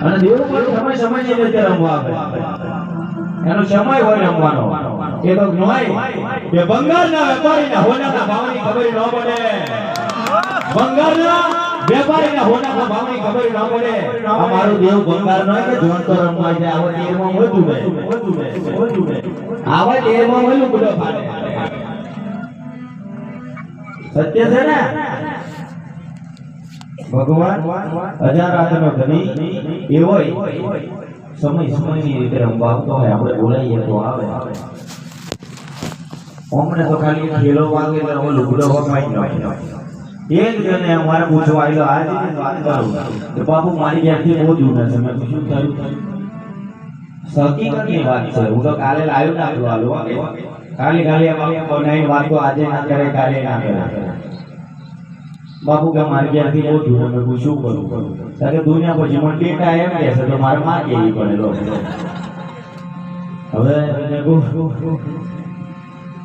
અને દેવ પણ સમય સમય રીતે રમવા આવે એનો સમય હોય રમવાનો એ તો નોય કે બંગાળના વેપારીના હોનાના ભાવની ખબર ન પડે બંગાળના વેપારીના હોનાના ભાવની ખબર ન પડે અમારું દેવ બંગાળ નો કે જોન તો રમવા જાય આવા દેરમાં વધુ બે આવા દેરમાં વધુ બધો ફાડે સત્ય છે ને ભગવાન અજારાતનો ધણી એવો સમય સમયની રીતે રમવા આવતો હોય આપણે બોલાઈએ તો આવે અમને તો ખાલી ખેલો વાગે તો અમે લુગડો વખાઈ ન એક જણે અમારે પૂછવા આવેલો આજે વાત કરું કે બાપુ મારી ઘેરથી બહુ દૂર છે મેં શું થયું હકીકતની વાત છે હું તો કાલે લાવ્યો ના હાલો ખાલી બનાવી વાત તો આજે ના કરે કાલે ના કરે બાપુ કે મારી ઘેરથી બહુ દૂર મેં શું કરું તારે દુનિયા પછી મને ડેટા એમ કહેશે તો મારે માં કેવી પડે હવે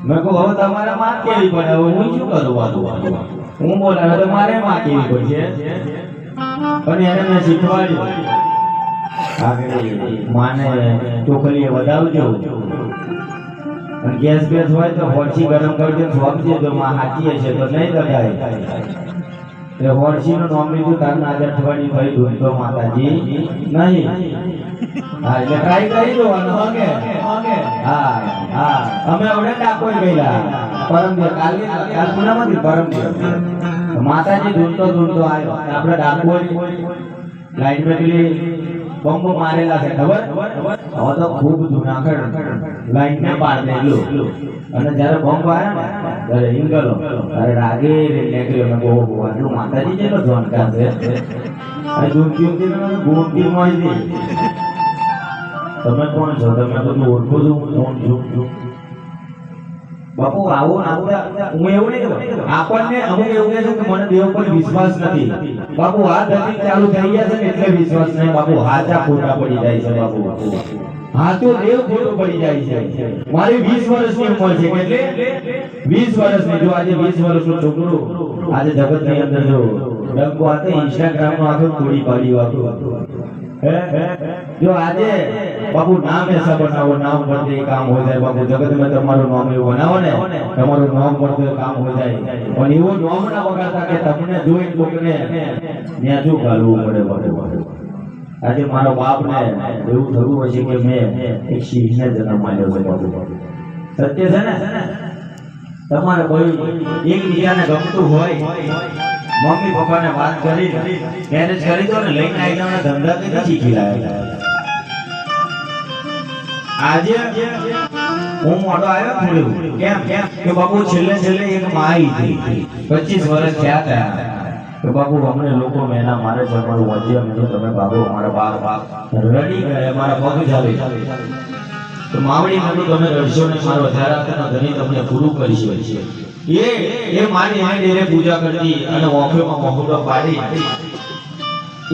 મેં કહું હવે તમારે માં કેવી પડે હવે હું શું કરું વાતું હું બોલાવે તો મારે માં કેવી પડશે અને એને મેં શીખવાડ્યું માને ચોકલીએ વધાવજો ગેસ બેસ હોય તો હોળસી ગરમ કરજો સ્વાગજે જો માં હાચી હશે તો નહીં લગાય એ હોળસી નું નામ લીધું તારના આજે અઠવાડિયું ભાઈ ધૂમતો માતાજી નહીં હા એટલે ટ્રાય કરી જોવાનું હગે હા હા અમે હવે ડાકોર ગયેલા પરમ કાલ પુનામાંથી પરમ માતાજી ધૂમતો આવ્યો આપણે ડાકોર લાઈન મેકલી બોમ્બો મારેલા છે ખબર હવે તો ખૂબ જુનાગઢ લાઈન ને પાડ દેલું અને જ્યારે બોમ્બ આવ્યા ને ત્યારે હિંગલો અરે રાગે નીકળ્યો ને બહુ આટલું માતાજી જેટલો જોનકાર છે અને દૂરથી ગોમતી મળી તમે કોણ છો તમે બધું ઓળખો છો કોણ છું બાપુ આવું હું એવું નહીં આપણને અમુક એવું કહે છે કે મને દેવ પર વિશ્વાસ નથી બાપુ આ ધરતી ચાલુ થઈ ગયા છે ને એટલે વિશ્વાસ નહીં બાપુ હાચા ખોટા પડી જાય છે બાપુ હાચો દેવ ખોટો પડી જાય છે મારી 20 વર્ષની ઉંમર છે એટલે 20 વર્ષની જો આજે 20 વર્ષનો છોકરો આજે જગતની અંદર જો ડંકો આતે ઇન્સ્ટાગ્રામ નો આખો થોડી પાડી વાતો जो आज बाबू नाम ऐसा बनाओ नाम बढ़ते काम हो जाए बाबू जगत में तुम्हारो नाम एवं बनाओ ने तुम्हारो नाम बढ़ते काम हो जाए और एवो नाम ना वगाड़ता के तमने જોઈ કોકને ન્યાજુ ગાલવું પડે બાપુ આજે મારો બાપ ને એવું થયું હશે કે મેં એક સિંહને જન્મ આપ્યો છે બાપુ સત્ય છે ને તમારે કોઈ એક બીજાને ગમતું હોય મમ્મી પપ્પા ને વાત કરી મેરેજ કરી દો ને લઈને આવી જાવ ને ધંધા કઈ શીખી લાયા આજે હું મોટો આવ્યો થોડું કેમ કે બાપુ છેલ્લે એક માઈ હતી 25 વર્ષ થયા હતા તો બાપુ અમને લોકો મેના મારે છે અમારું વજ્ય મેં તમે બાપુ અમારા બાપ રડી ગયા મારા પગ ચાલે તો માવડી મેં તમે રડશો ને મારો હજારાતના ધણી તમને પૂરું કરી છે એ માની હાઈને પૂજા કરતી અને ઓખેમાં મોહુડો પાડી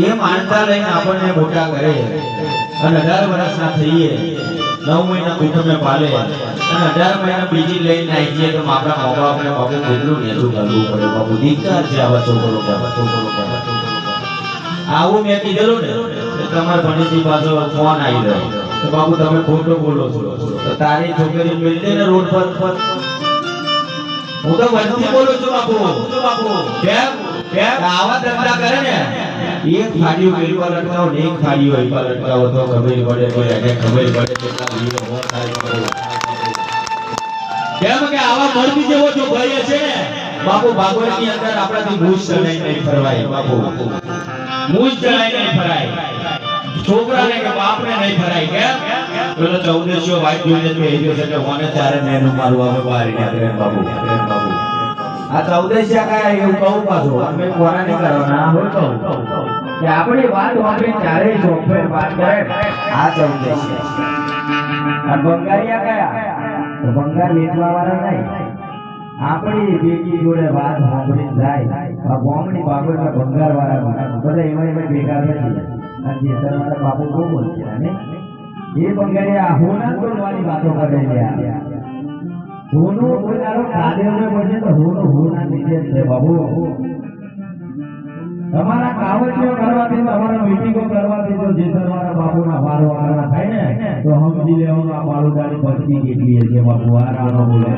એ માનતા લઈને આપણને મોટા કરે અને 18 વર્ષના થઈએ 9 મહિના કુટુંબને પાલે અને 18 મહિના બીજી લઈને આવી જઈએ તો આપણા મા બાપને બાપુ કેટલું નેતું કરવું પડે બાપુ દીકરા છે આવા છોકરો આવું મેં કીધેલું ને તમારા ભણીથી પાછો ફોન આવી રહ્યો તો બાપુ તમે ખોટો બોલો છો તો તારી છોકરી મિલતે ને રોડ પર હું તો વંતી બોલું છું બાપુ કેમ આવા ધંધા કરે ને એક ફાડીઓ પેલી પર લટકાવો ને એક ફાડીઓ એ પર લટકાવો તો ખબર પડે કોઈ એને ખબર પડે કેટલા લીલો હો થાય કેમ કે આવા મરદી જેવો જો ભાઈ છે ને બાપુ ભાગવતની અંદર આપણાથી મૂછ ચડાઈ નહીં ફરવાય બાપુ મૂછ ચડાઈ નહીં ફરાય છોકરાને કે બાપને નહીં ફરાય કેમ પેલો 1400 વાઈટ જોઈને કહી ગયો છે કે મને તારે મેનું મારું આવે બહાર નીકળે બાપુ આ 1400 કાય એવું કહું પાછો અમે કોરા નહીં કરવાના હોય તો કે આપણી વાત વાપરી ત્યારે સોફ્ટવેર વાત કરે આ 1400 આ બંગારિયા કયા તો બંગાર વેચવા વાળા નહીં આપણી બેટી જોડે વાત વાપરી જાય આ ગોમની બાબતમાં બંગાર વાળા બધા એમાં ભેગા નથી અને સર બાપુ બહુ બોલશે અને એ બંગારિયા હોના તોડવાની વાતો કરે છે હોનો પોતાનો કાદેવને પડશે તો હોના નીચે છે બાબુ તમારા કાવડિયો કરવાથી તમારા મીટિંગો કરવાથી જો જે ભક્તિ કેટલી હશે બાપુ આ રાણો બોલે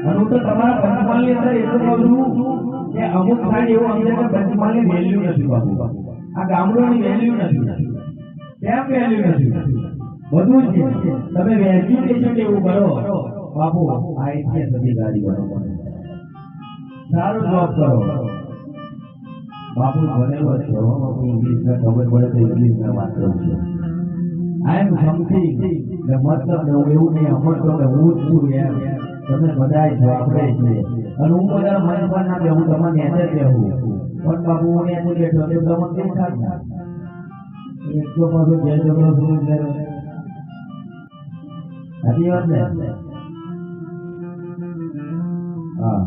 અને હું તો તમારા પંચમહાલની અંદર એટલું કહું છું કે અમુક સાઈડ એવું સમજે કે પંચમહાલની વેલ્યુ નથી બાપુ આ ગામડોની વેલ્યુ નથી કેમ વેલ્યુ નથી બધું જ છે તમે એજ્યુકેશન એવું કરો બાપુ આઈપીએસ અધિકારી બનો સારું જોબ કરો બાપુ ભણેલો છે બાપુ ઇંગ્લિશમાં ખબર પડે તો ઇંગ્લિશમાં વાત કરું છું આઈ એમ સમથિંગ મતલબ એવું નહીં સમજતો કે હું જ છું એમ તમે બધા છો આપણે છીએ અને હું બધા મન પર ના બે હું તમને નેચે બેહું પણ બાપુ હું નેચે બેઠો તો તમને દેખાય એક તો પાછું જે જબરો શું છે સાચી વાત ને હા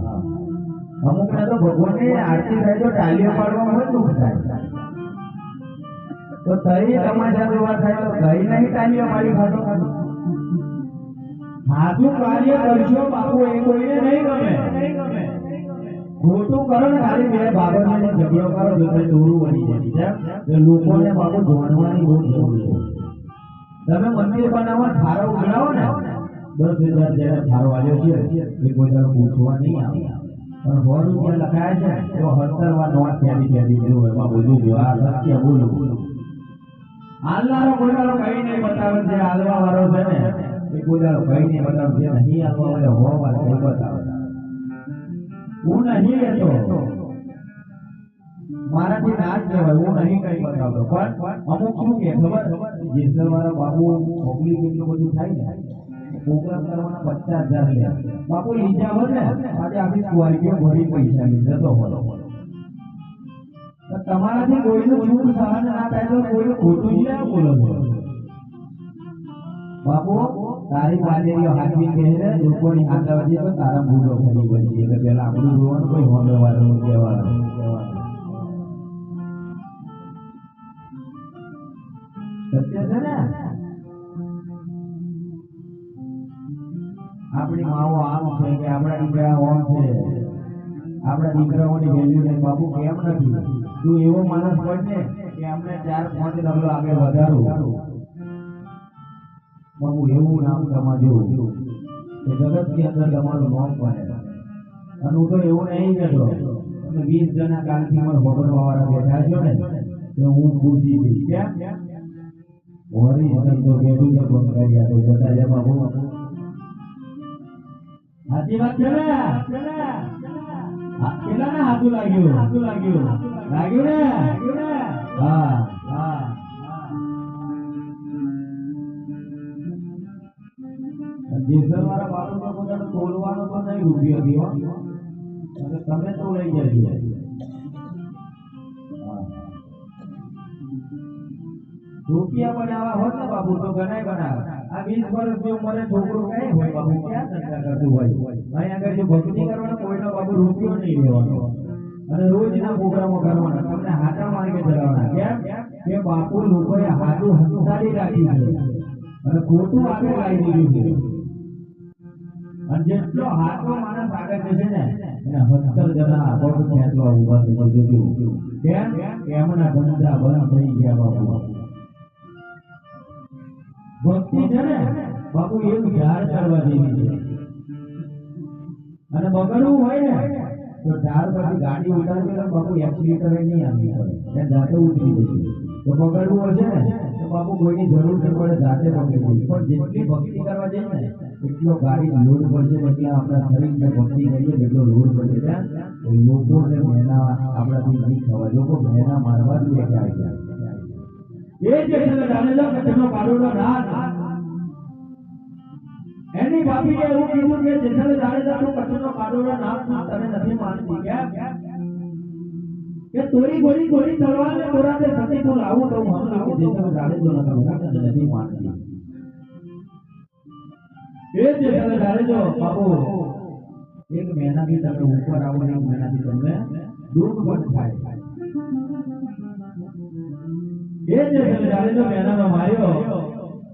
અમુક ને તો ભગવાનની આરતી થાય તો ટાળીઓ પાડવામાં હોય દુઃખ થાય તો તઈ તમાશા જોવા થાય તો કઈ નહીં ટાળીઓ પાડી ખાતો સાચું કાર્ય કરશો બાપુ એ કોઈને નહીં ગમે ખોટું કરો ને ખાલી બે બાબતનો ઝઘડો કરો તો કઈ દોરું બની જાય છે લોકોને બાપુ જોડવાની બહુ જરૂર છે તમે મંદિર બનાવો ઠારો ઉઘરાવો ને 10,000 જેને ઠારો આવ્યો છે એ કોઈ તારો પૂછવા નહીં આવે પણ 100 રૂપિયા લખાય છે તો 70 વાર નોટ ફેરી દેવું એમાં બધું જો આ સત્ય બોલું હાલનારો કોઈ તારો કઈ નહીં બતાવે છે હાલવા વાળો છે ને એ કોઈ તારો કઈ નહીં બતાવે છે નહીં હાલવા વાળો હોવા કઈ બતાવે હું નહીં લેતો મારાથી ના જ કહેવાય હું નહીં કઈ બતાવતો પણ અમુક શું કે ખબર જેસર વાળા બાબુ પબ્લિક એટલું બધું થાય ને પ્રોગ્રામ કરવાના 50,000 લે બાપુ લીધા હોય ને આજે આપણી સ્વાર્ગીઓ ભરી પૈસા લીધો હોય તમારાથી કોઈનું ચૂક સહન ના થાય તો કોઈનું ખોટું જ ના બોલો છો બાપુ તારી પાલેરીઓ હાથવી કહે ને લોકોની હાથવાજી તો તારા ભૂલો ફરી બની એટલે પેલા આપણું જોવાનું કોઈ હોમે વાળું કહેવાનું સત્ય છે ને આપણી માઓ આમ છે કે આપણા દીકરા ઓમ છે આપણા દીકરાઓની વેલ્યુ નહીં બાપુ કેમ નથી તું એવો માણસ હોય ને કે આપણે 4-5 ડગલો આગળ વધારું બાપુ એવું નામ તમારું કે જગતની અંદર તમારું નામ બને અને હું તો એવું નહીં કહેતો તમે 20 જણા કાલથી મને ભગવાનવા વાળા બેઠા છો ને તો હું પૂછી દઈશ ક્યાં હોરી તો બેઠું છે બંધ કરી આપો જતા જાય બાપુ સાચી વાત છે ને કેટલા ને હાથું લાગ્યું ને હા હા જેસર વાળા બાળકો પોતાનો તોલવાનો તો નહીં રૂપિયો દીવો અને તમે તો લઈ જજો રૂપિયા પણ આવા હોત ને બાબુ તો ગણાય આ 20 વર્ષની ઉંમરે છોકરો કઈ હોય બાબુ ક્યાં ધંધા કરતું હોય અહીં આગળ જો ભક્તિ કરવાનો કોઈનો બાબુ રૂપિયો નહીં લેવાનો અને રોજના પ્રોગ્રામો કરવાના તમને હાથા માર્ગે ચલાવવાના કેમ કે બાપુ લોકોએ હાથું હંસાડી રાખ્યું છે અને ખોટું આગળ લાવી દીધું છે અને જેટલો હાથો માણસ આગળ જશે ને એને 70 જણા પગ ખેંચવા ઉભા થઈ જજો કેમ એમના ધંધા બંધ થઈ ગયા બાપુ ભક્તિ છે ને બાપુ એક ઝાડ કરવા જેવી છે અને બગડવું હોય ને તો ઝાડ પરથી ગાડી ઉતારવી તો બાપુ એક્સિલેટર નહીં આવી પડે જાતે ઉતરી જશે તો બગડવું હશે ને તો બાપુ કોઈની જરૂર નહીં પડે જાતે પકડી જશે પણ જેટલી ભક્તિ કરવા જઈએ ને એટલો ગાડી લોડ પડશે એટલે આપણા શરીરને ભક્તિ કરીએ એટલો લોડ પડશે ત્યાં લોકોને મહેના આપણાથી નહીં ખવાય લોકો મહેના મારવા જ બેઠા છે એ જે જાણેલા કચરો કાઢોનો નાથ એની બાપીએ એવું કીધું કે જેસલ જાડેજા નો કચરો કાઢોનો નાથ તને નથી માનતી કેમ કે તોરી ગોળી તલવાર ને તોરાને સતી તો લાવું તો હું હમણાં કે જેસલ જાડેજો તને નથી માનતી એ જેસલ જાડેજો બાપુ એક મહિનાથી તમે ઉપર આવો ને મહિનાથી તમને દુઃખ પણ થાય એ જે જાડેજો મેનાનો માર્યો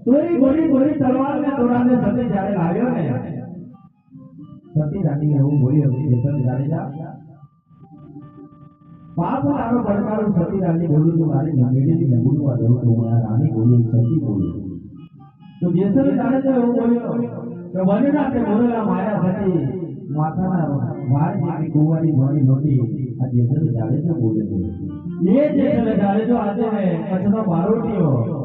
તોરી ગોળી તલવાર ને તોરાને સતી જ્યારે લાવ્યો ને સતી રાણી એવું બોલ્યો જેસલ જાડેજા બાપ તારો પડકારો સતી રાણી બોલું તો મારી મેળીની બોલવા દઉં તો મારા રાણી બોલું સતી બોલું તો જેસલ જાણે તો એવું બોલ્યો કે વનના તે મોરલા માયા થતી માથાના વાળ જેવી કુંવારી ધોની લોટી આ જેસલ જાણે તો બોલે એ જેસલ જાણે તો આજે કચ્છનો બારોટીઓ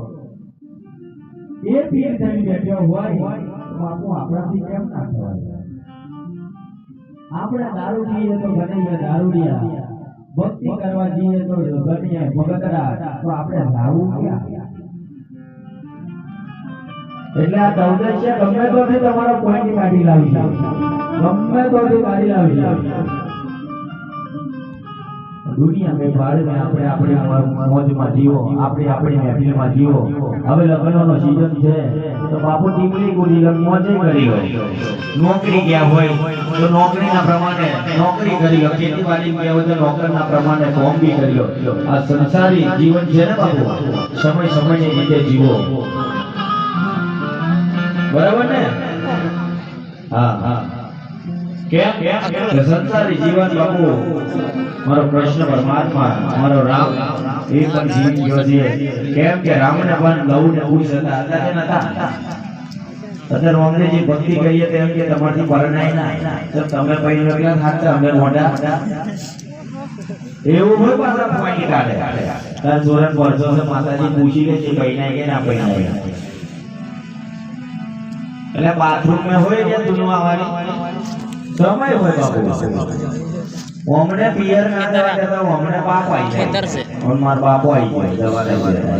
એ પીર થઈ બેઠો હોય બાપુ આપણાથી કેમ ના થવાય આપણે દારૂ પીએ તો ગણીએ દારૂડિયા ભક્તિ કરવા જઈએ તો ગણીએ ભગતરા તો આપણે રાવું ક્યાં એટલે આ ચૌદશ્ય ગમે તો તમારો પોઈન્ટ કાઢી લાવી ગમે તો કાઢી લાવી દુનિયા में बाहर में આપણે મોજમાં જીવો આપણી મહેફિલમાં જીવો હવે લગ્નનો સીઝન છે તો બાપુ ટીમલી ગુડી લગ મોજે કરી હોય નોકરી ગયા હોય તો નોકરીના પ્રમાણે નોકરી કરી લો ખેતીવાડી ગયા હોય તો નોકરના પ્રમાણે કોમ બી કરી લો આ સંસારી જીવન છે ને બાપુ સમયની રીતે જીવો બરાબર ને હા કેમ સંસારી જીવન બાપુ મારો કૃષ્ણ પરમાત્મા મારો રામ એ પણ જીવન ગયો છે કેમ કે રામને પણ લવ ને ખુશ હતા અત્યારે અમને જે ભક્તિ કરીએ તેમ કે તમારથી પરણાય ના તો તમે પહેલા કેટલા થાકતા અમે મોઢા એવું હોય પાછા પોઈન્ટ કાઢે તાર જોરન વર્ષો છે માતાજી પૂછી લે છે પહેણાય કે ના પહેણાય એટલે બાથરૂમ में હોય કે દુનિયા વાળી સમય હોય બાપુ ઓમને પિયર ના જવા દેતા ઓમને બાપ આવી જાય ઓન માર બાપો આવી જાય જવા દેવા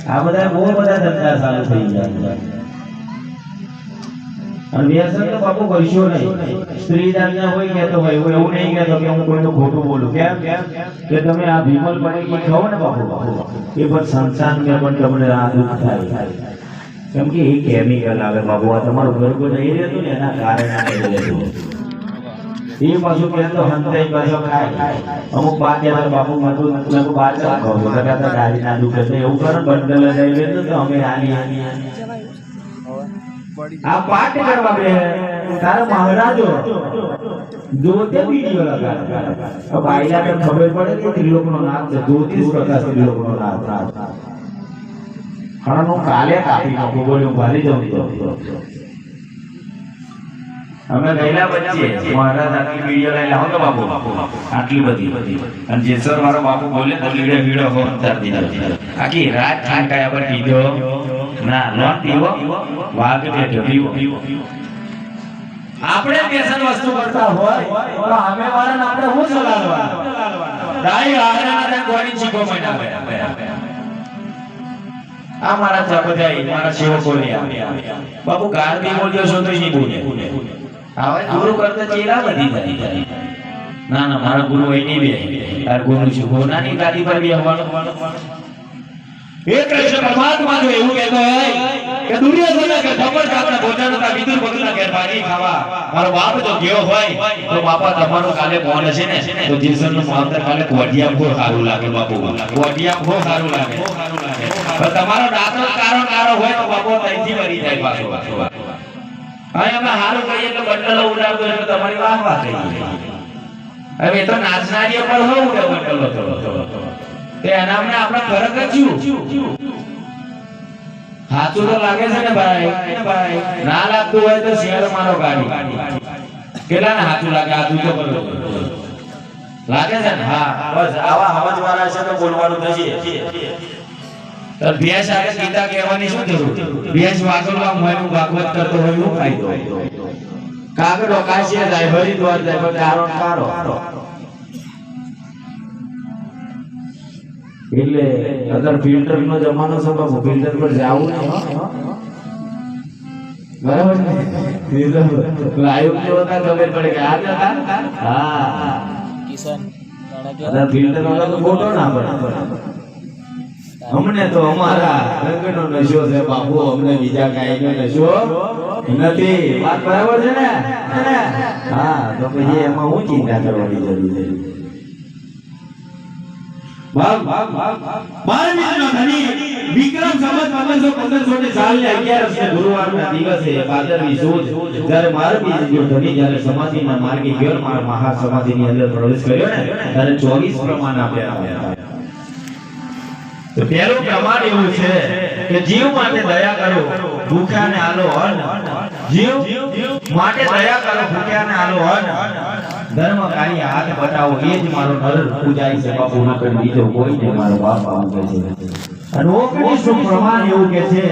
આ બધા બહુ બધા ધંધા ચાલુ થઈ ગયા અને વ્યસન તો બાપુ કરશો નહીં સ્ત્રી દાનને હોય કે તો ભાઈ હું એવું નહીં કહેતો કે હું કોઈનું ખોટું બોલું કેમ કે તમે આ ભીમલ પડી ખાઓ ને બાપુ એ પણ સંસાર કે પણ તમને આ દુઃખ થાય કેમ કે એ કેમિકલ આવે બાપુ આ તમારું ગરબો નહીં રહેતું ને એના કારણે નહીં રહેતું એ પાછું કે તો હંતાઈ પાછો ખાય અમુક બાદ બાપુ મારું મેં બાદ ખાવ તો કહેતા ગાડી ના દુખે છે એવું કરે બંડલ લઈ લેતો તો અમે આની આ પાઠ કરવા બે તારે મહારાજો જોતે વિડિયો લગાડે બાયલા ને ખબર પડે કે ત્રિલોકનો નાથ છે 34 પ્રકાર ત્રિલોકનો નાથ ખાણો કાલે કાપી નાખો બોલ્યો ભારી જવું અમે ગયેલા વચ્ચે મહારાજ આટલી વિડિયો લઈ લાવો તો બાપુ આટલી બધી અને જેસર મારો બાપુ બોલે તો લીડે હો અંતર દીધો આખી રાત ઠાંકાયા પર પીધો ના લોન પીવો વાગ બેઠો પીવો આપણે વ્યસન વસ્તુ કરતા હોય તો અમે વાળાને આપણે હું સલાહવા દાઈ આરાના ગોળી ચીકો મહિના આ મારા ચાપજાઈ મારા સેવકોને બાપુ ગાર બી બોલ્યો છો તો નહીં બોલે હવે ગુરુ કરતા ચેલા બધી થઈ ના ના મારા ગુરુ હોય નહીં બે તાર ગુરુ છે ગોનાની ગાદી પર બી આવવાનો એ કૃષ્ણ પરમાત્મા જો એવું કહેતો હોય કે દુર્યોધન કે ખબર કાપના ભોજનતા વિદુર ભગતના ઘેર ભાજી ખાવા મારો બાપ જો ગયો હોય તો બાપા તમારો કાલે મોન છે ને તો જીસનનું માવતર કાલે કોડિયા ભો સારું લાગે બાપુ કોડિયા ભો સારું લાગે પણ તમારો દાતો કારો હોય તો બાપુ તઈથી મરી જાય પાછો હવે અમે હારું કહીએ તો બંડલો ઉડાવતો એટલે તમારી વાહ થઈ હવે તો નાચનારીઓ પર હો ઉડે બંડલો તો તે એનામને આપણે ફરક રચ્યું હાચું તો લાગે છે ને ભાઈ ના લાગતું હોય તો શેર મારો ગાડી કેટલા ને હાચું લાગે હાચું તો કરો લાગે છે ને હા બસ આવા સમજવાળા છે તો બોલવાનું થશે તો ભેંસ આગળ ગીતા કહેવાની શું જરૂર ભેંસ વાગલવા મોયનું ભાગવત કરતો હોય એવું ફાયદો કાગડો કાશીએ જાય હરિદ્વાર જાય પણ કારો એટલે અગર ફિલ્ટર નો જમાનો છે તો ફિલ્ટર પર જાવું નહીં બરાબર ને લાઈવ જો હતા ખબર પડે કે આ હતા હા કિશન અગર ફિલ્ટર વાળો તો ફોટો ના પડે અમને તો અમારા રંગનો નશો છે બાપુ અમને બીજા કાઈનો નશો નથી વાત બરાબર છે ને હા તો પછી એમાં હું ચિંતા કરવાની જરૂર છે ભાગ માનવીનો ધણી વિક્રમ સંવત 1515 ગુરુવારના દિવસે ભાદરવી સુદ જ્યારે મારબીનો ધણી જ્યારે સમાધિના માર્ગે ગયો મહા સમાધિની અંદર પ્રવેશ કર્યો ને ત્યારે 24 પ્રમાણ આપ્યા તો પહેલું પ્રમાણ એવું છે કે જીવ માટે દયા કરો ભૂખ્યાને આલો અન્ન જીવ માટે દયા કરો ભૂખ્યાને આલો અન્ન ધર્મ કાર્ય હાથ બતાવો એ જ મારો નર પૂજાય છે બાપુ નકર બીજો કોઈ નહીં મારો બાપ આવું કહે છે અને ઓગણીસનું પ્રમાણ એવું કે છે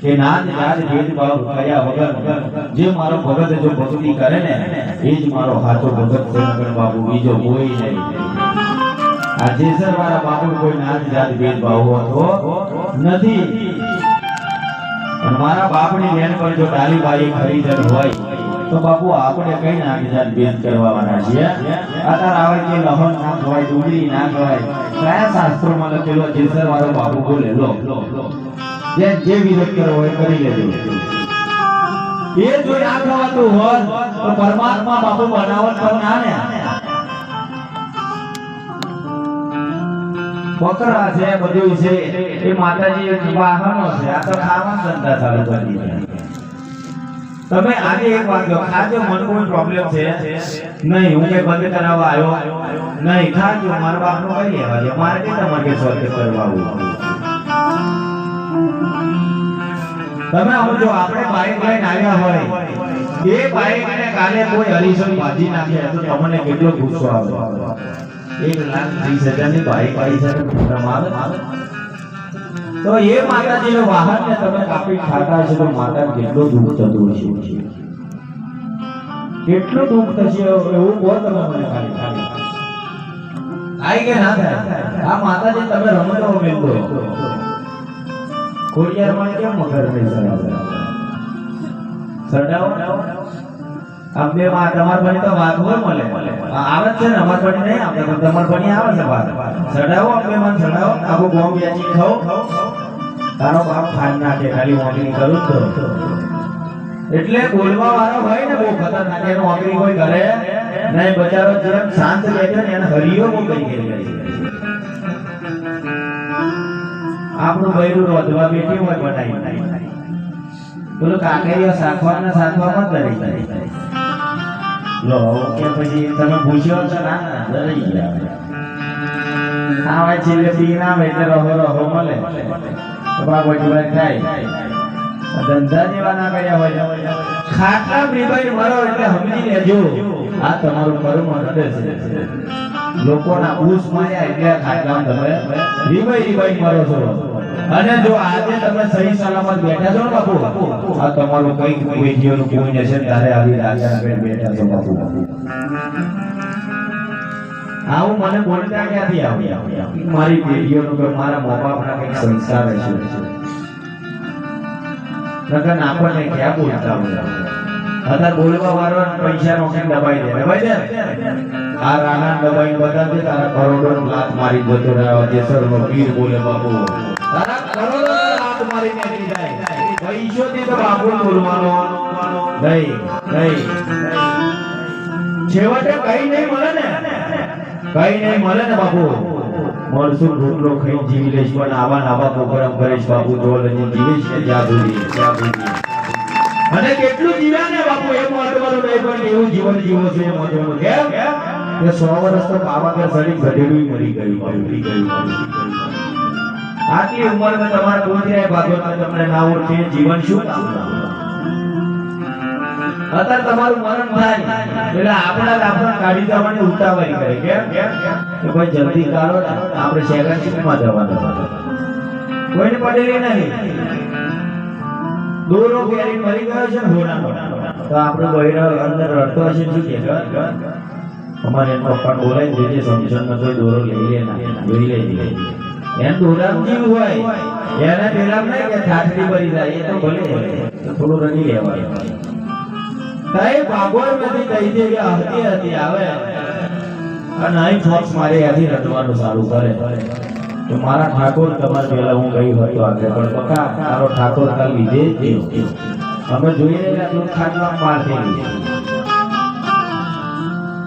કે નાદ જાત ભેદભાવ કર્યા વગર જે મારો ભગત જો ભક્તિ કરે ને એ જ મારો સાચો ભગત છે નકર બાપુ બીજો કોઈ નહીં આ જેસર વાળા બાપુ કોઈ નાદ જાત ભેદભાવ હોતો નથી અને મારા બાપની બેન પર જો ડાલીબાઈ ખરીદન હોય તો બાપુ આપણે કઈ નાદ જાત ભેદ કરવાના છીએ આધાર આવે કે લહણ ના ખવાય ડુંગળી ના ખવાય કયા શાસ્ત્રોમાં લખેલો જેસર વાળો બાપુ બોલે લો જે વિરોધ કરવો હોય કરી લેજો એ જો ના ખવાતું હોય તો પરમાત્મા બાપુ બનાવટ પર ના ને બકરા છે બધું છે એ માતાજી વાહનો છે આ તો ખાવા ધંધા ચાલુ કરી છે તમે આજે એક વાત કહો ખાજો મને કોઈ પ્રોબ્લેમ છે નહીં હું કે બંધ કરાવવા આવ્યો નહીં ખાજો મારા બાપનો કઈ લેવા છે મારે કે તમારે કે સ્વર્ગ કરવા આવું તમે આમ જો આપણે બાઈક લઈને આવ્યા હોય એ બાઈક ને કાલે કોઈ હરીસો બાજી નાખે તો તમને કેટલો ગુસ્સો આવે 1,30,000 ની બાઈક આવી છે તમારે તો એ માતાજીનો વાહન ને તમે કાપી ખાતા હશો તો માતા કેટલો દુઃખ થતું હશે કેટલું દુઃખ થશે એવું કહો તમે મને ખાલી થાય કે ના થાય આ માતાજી તમે રમતો મેળવો ખોડિયારમાં કેમ મગર નહીં સડાવો અમને માં તમાર બની તો વાત હોય મળે આવે છે ને અમાર બની નહીં આપણે તો તમાર બની આવે છે વાત સડાવો અમને માં સડાવો આખો ગોમ બેચી ખાઓ તારો બાપ ખાન નાખે ખાલી ઓગળી કરું તો એટલે બોલવા વાળો હોય ને બહુ ખતરનાક એનો ઓગળી કોઈ કરે નહીં બચારો જેમ શાંત બેઠો ને એને હરિયો બહુ કરી ગઈ આપણું બૈરું રોધવા બેઠી હોય બનાવી પેલું કાકરીઓ સાખવાના સાખવામાં ડરી જાય લો કે પછી તમે પૂછ્યો તો ના ડરી ગયા આવે છેલ્લે પી ના એટલે રહો મળે તો બાબો જીવાય થાય ધંધા જેવા ના કર્યા હોય ખાટલા બીબાઈ મરો એટલે સમજી લેજો આ તમારું કર્મ હૃદય છે લોકોના ઉસ માર્યા એટલે ખાટલામાં તમે રીબાઈ મરો છો અને જો આજે તમે સહી સલામત બેઠા છો ને બાપુ આ તમારું કઈ વેઠીઓનું કોઈ નશે તારે આવી રાજા બેઠા છો બાપુ આવું મને બોલતા ક્યાંથી આવી મારી પેઢીઓનું કે મારા મા બાપના કઈક સંસ્કાર હશે નકર આપણને ક્યાં બોલતા હોય અત્યારે બોલવા વાળો પૈસા નો કેમ દબાઈ દે આ રાણા દબાઈ બધા છે તારા કરોડો લાખ મારી જતો રહ્યો જેસર નો પીર બોલે બાપુ તારા કરોડો લાખ મારી નીકળી જાય પૈસોથી તો બાપુ બોલવાનો નહીં છેવટે કઈ નહીં મળે ને બાપુ મળશું રોટલો ખાઈ જીવી લઈશ પણ આવા પ્રોગ્રામ કરીશ બાપુ જોલ જીવીશ ને જ્યાં સુધી અને કેટલું જીવ્યા ને બાપુ એ મહત્વનું નહીં પણ એવું જીવન જીવો છે એ મહત્વનું કેમ કે 100 વર્ષ તો પાવાગઢ સડી ગઢેડું મરી ગયું આટલી ઉંમરમાં તમારા પોતરાય ભાગવતમાં તમને ના ઓળખે જીવન શું અત્યારે તમારું મરણ થાય એટલે આપણા કાઢી જવાની ઉતાવળ કરે કેમ કે કોઈ જલ્દી કાઢો ને આપણે સેકન્ડમાં જવાનું કોઈને પડેલી નહીં દોરો કેરી મરી ગયો છે ઘોડાનો તો આપણે બહેરો અંદર રડતો હશે શું કે અમારે એનો પપ્પા બોલાય દેજે સમજણમાં કોઈ દોરો લઈ લે ના જોઈ લે એમ દોરામ જીવ હોય એને પેલામ નહીં કે ઠાઠડી ભરી જાય એ તો ભલે થોડું રડી લેવાય કઈ ભાગવત માંથી કહી દે કે હતી આવે અને અહીં ફોક્સ મારે આથી રડવાનું સારું કરે તો મારા ઠાકોર તમારે પેલા હું ગઈ હતો આગળ પણ પકા તારો ઠાકોર કાલ લીધે જ અમે જોઈએ એટલું ખાટલા માર થઈ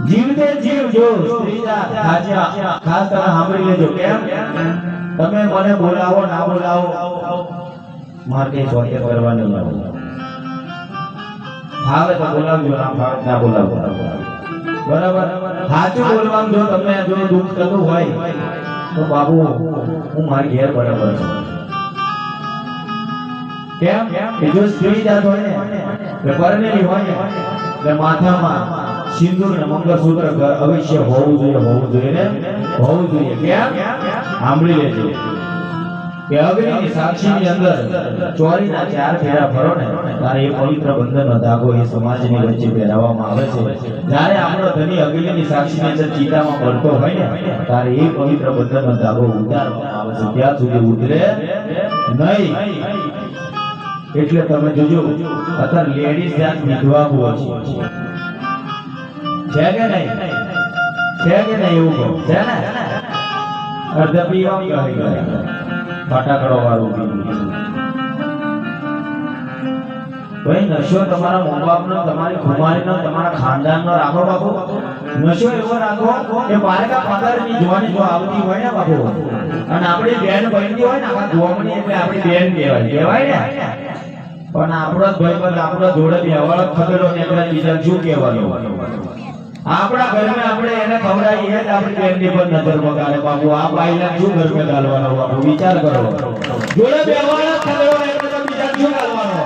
જીવતે જીવજો સ્ત્રીજા ખાચા ખાસ તમે સાંભળી લેજો કેમ તમે મને બોલાવો ના બોલાવો મારે કઈ સ્વાધ્યાય કરવાનું નથી ભાવે તો બોલાવજો ના બોલાવો બરાબર સાચું બોલવાનું જો તમને જો દુઃખ થતું હોય તો બાબુ હું મારી ઘેર બરાબર છું કેમ કે જો સ્ત્રી જાત હોય ને એટલે પરણેલી હોય ને એટલે માથામાં સિંદૂર ને મંગળસૂત્ર અવશ્ય હોવું જોઈએ ને હોવું જોઈએ. કેમ સાંભળી લેજો કે અગ્નિની સાક્ષીની અંદર ચોરીના 4 ફેરા ફરો ને ત્યારે એ પવિત્ર બંધનનો ધાગો એ સમાજની વચ્ચે પહેરાવવામાં આવે છે. જ્યારે આપણો ધણી અગ્નિની સાક્ષીની અંદર ચિતામાં બળતો હોય ને ત્યારે એ પવિત્ર બંધનનો ધાગો ઉતારવામાં આવે છે. ત્યાં સુધી ઉતરે નહીં. એટલે તમે જોજો અત્યારે લેડીઝ ત્યાં વિધવા બહુ છે કે નહીં? છે કે નહીં? એવું કહું છે ને? અર્ધ પીવા કહી ગયા ફટાકડો વાળું ભાઈ નશો તમારા મા બાપનો, તમારી કુમારીનો, તમારા ખાનદાનનો રાખો બાપુ. નશો એવો રાખો કે પારકા પગારની જોવાની જો આવતી હોય ને બાપુ, અને આપણી બેન બનતી હોય ને આખા જોવાની એટલે આપણી બેન કહેવાય ને. પણ આપણો ભાઈ બંધ આપણો જોડે બેવાળો ખબેલો ને એટલે બીજા શું કહેવાનું? આપણા ઘરમાં આપણે એને ખવડાવીએ જ આપણી બેનની પર નજર બગાડે બાપુ. આ બાઈલા શું ઘરમાં ગાલવાનો બાપુ? વિચાર કરો. જોડે બેવાળો ખબેલો ને એટલે બીજા શું ગાલવાનો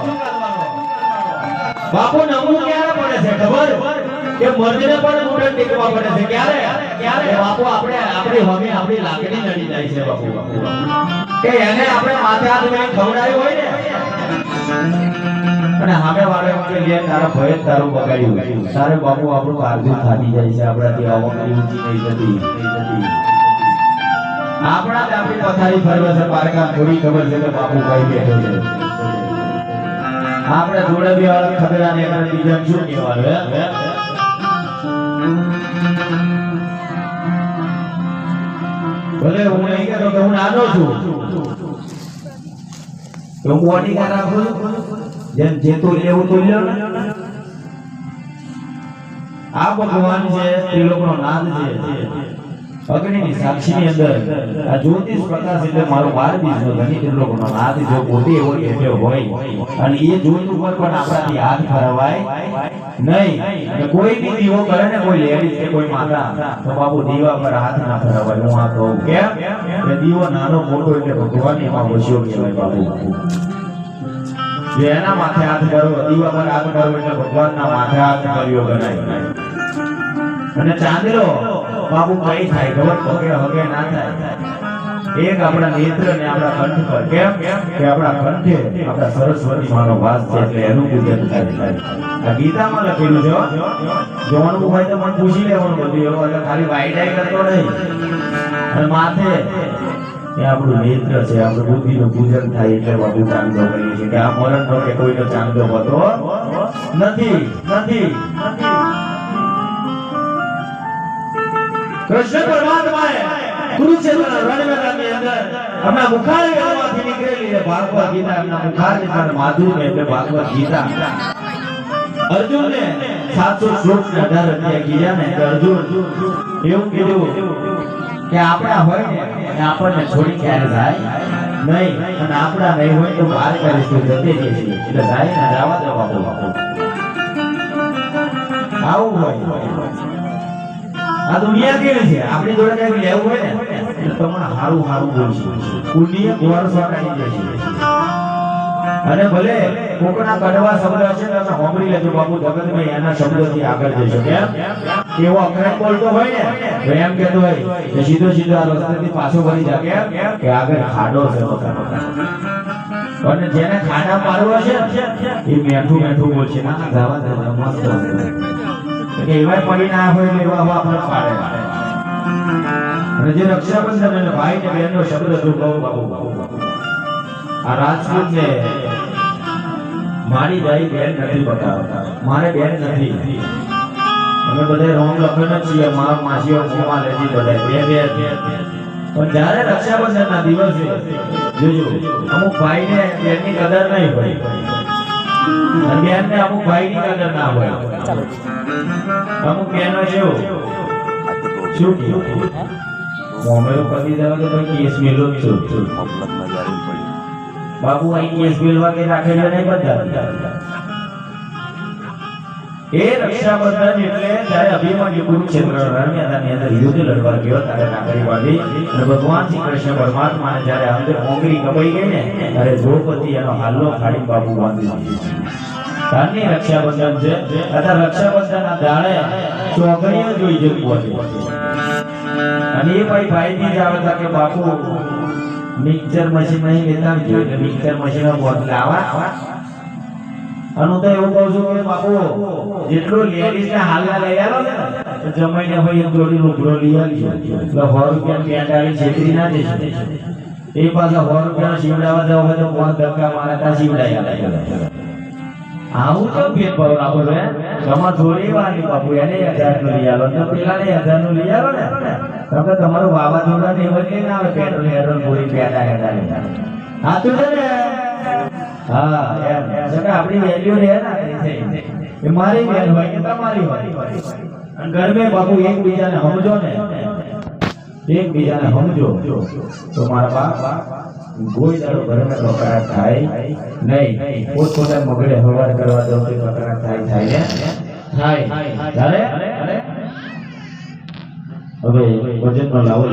બાપુ? નમવું ક્યારે પડે છે ખબર? કે મર્દને પણ મુંડન ટેકવા પડે છે. ક્યારે બાપુ? આપણી હવે આપણી લાગણી નડી જાય છે બાપુ. કે એને આપણે માથે હાથ મેળવી ખવડાવ્યું હોય ને અને સામે વાળો કે લે તારા ભય તારું બગાડ્યું, તારે બાપુ આપણું કાળજું ફાટી જાય છે. આપણાથી આવકની ઊંચી નહીં થતી. આપણા જ આપણી પથારી ફરવે છે પારકા. થોડી ખબર છે કે બાપુ કઈ બેઠો છે. આપણે જોડે બે વાળા ખબેલા ને એને બીજા શું કહેવાનું? ભલે હું નહીં કહેતો કે હું નાનો છું, હું બોડીગાર્ડ રાખું છું, જેમ જેતો લેવું તો લ્યો ને. આ ભગવાન છે ત્રિલોકનો નાદ છે. અગ્નિની સાક્ષીની અંદર આ જ્યોતિષ પ્રકાશ એટલે મારો 12 બીજનો ધણી ત્રિલોકનો નાદ જો પોતે એવો બેઠો હોય અને એ જ્યોત ઉપર પણ આપણાથી હાથ ફરવાય નહીં. અને કોઈ બી દીવો કરે ને કોઈ લેડીઝ કે કોઈ માતા તો બાપુ દીવા પર હાથ ના ફરવાય. હું આ કહું કેમ કે દીવો નાનો મોટો એટલે ભગવાન એમાં વસ્યો કહેવાય બાપુ. એના માથે હાથ કરો, દીવા પર હાથ કરો એટલે ભગવાનના માથે હાથ કર્યો ગણાય. અને ચાંદલો બાપુ કઈ થાય ખબર? હગે ના થાય. એક આપણા નેત્ર ને આપણા કંઠ પર. કેમ કે આપણા કંઠે આપણા સરસ્વતી માનો વાસ છે એટલે એનું પૂજન થાય. આ ગીતામાં લખેલું છે. જોવાનું હોય તો મને પૂછી લેવાનું બધું એવું. એટલે ખાલી વાઈડાઈ કરતો નહીં. અને માથે એ આપણું નેત્ર છે, આપણું બુદ્ધિનું પૂજન થાય એટલે બાપુ ચાંદલો કરીએ છીએ. કે આ મરણનો કે કોઈનો ચાંદલો હોતો નથી. કૃષ્ણ પરમાત્માએ કુરુક્ષેત્રના રણમેદાનની અંદર હમણાં મુખારી વેદમાંથી નીકળેલી છે ભાગવત ગીતા. એમના મુખારી અને માધુર્ય એટલે ભાગવત ગીતા. અર્જુનને 700 શ્લોક ને 18 અધ્યાય કીધા ને કે અર્જુન એવું કીધું કે આપણા હોય ને આપણને છોડી ક્યારે જાય નહીં, અને આપણા નહીં હોય તો બહાર કરીશું જતે જઈશું. એટલે જાય ને જવા દો બાપુ. આવું હોય. આ દુનિયા કેવી છે? આપણી જોડે કઈ લેવું હોય ને એટલે તમને હારું બોલશું. પુણ્ય વર્ષ આવી જશે. અને ભલે કોકના કડવા શબ્દ હશે તો તમે સાંભળી લેજો બાપુ. જગતભાઈ એના શબ્દોથી આગળ જશો. કેમ એવો અક્રમ બોલતો હોય ને તો એમ કહેતો હોય કે સીધો આ રસ્તેથી પાછો વળી જા. કેમ કે આગળ ખાડો છે. અને જેને ખાડા પાડવા છે એ મેઠું બોલશે. ના જવા દે મસ્ત કે એવા પડી ના હોય એટલે એવા આપણે પાડે. અને જે રક્ષાબંધન અને ભાઈ ને બહેનનો શબ્દ જો કહું બાપુ, આ રાજપૂત ને મારી ભાઈ બેન નથી બતાવતા. મારે બેન નથી. અમે બધા રોમ લખન જ છીએ. મારા માસીઓ મોમાં લેતી બધા બે. પણ જ્યારે રક્ષાબંધનના દિવસે જોજો અમુક ભાઈને બેનની કદર નહીં હોય અને બેનને અમુક ભાઈની કદર ના હોય. અમુક બહેનો છે શું મોમેરો પતિ દેવા તો ભાઈ કેસ મેલો છું બાપુ. અહીં કેસ મેલવા કે રાખેલો નહીં બધા. એ રક્ષાબંધન એટલે જ્યારે અભિમન્યુ કુરુક્ષેત્ર રણની અંદર યુદ્ધ લડવા ગયો ત્યારે નાગરી વાળી અને ભગવાન શ્રી કૃષ્ણ પરમાત્માને જ્યારે અંદર મોંગરી કપાઈ ગઈ ને ત્યારે દ્રૌપદી એનો હાલ્લો ખાડી બાબુ બાંધી દીધો. તારની રક્ષાબંધન છે. અત્યારે રક્ષાબંધનના દાડે ચોકડીઓ જોઈ જવું પડે અને એ ભાઈ ની જ આવે છે કે બાપુ મિક્સર મશીન નહીં લેતા આવજો એટલે મિક્સર મશીન લાવા અને હું તો એવું કહું છું કે બાપુ જેટલો લેડીઝ ને હાલના લઈ આવો ને તો જમાઈને હોય એક જોડી લુગડો લઈ આવજો એટલે 100 રૂપિયા પેન્ટ આવી છેતરી ના દેશો. એ પાછા 100 રૂપિયા સીવડાવવા જવા હોય તો 5 ધક્કા મારે ત્યાં સીવડાઈ આવે. આવું તો ભેદભાવ રાખો છે. તમારે થોડી વાની બાપુ એને 1000 નું લઈ આવો તો પેલા ને 1000 નું લઈ આવો ને તમે તમારું વાવાઝોડા ને એવા લઈને આવે પેટ્રોલ હેડલ પૂરી પેડા હેડા હા તો છે ને હા એમ સકા આપણી વેલ્યુ રહે ને એ મારી વેલ્યુ હોય કે તમારી હોય અને ઘરમાં બાપુ એકબીજાને સમજો ને એકબીજાને સમજો તો મારા બાપ કોઈ દાડો ઘરમાં કકડાટ થાય નહીં. પોતપોતાના મગડે હવાર કરવા દો તો કકડાટ થાય ને થાય. હવે વજનનો લાવો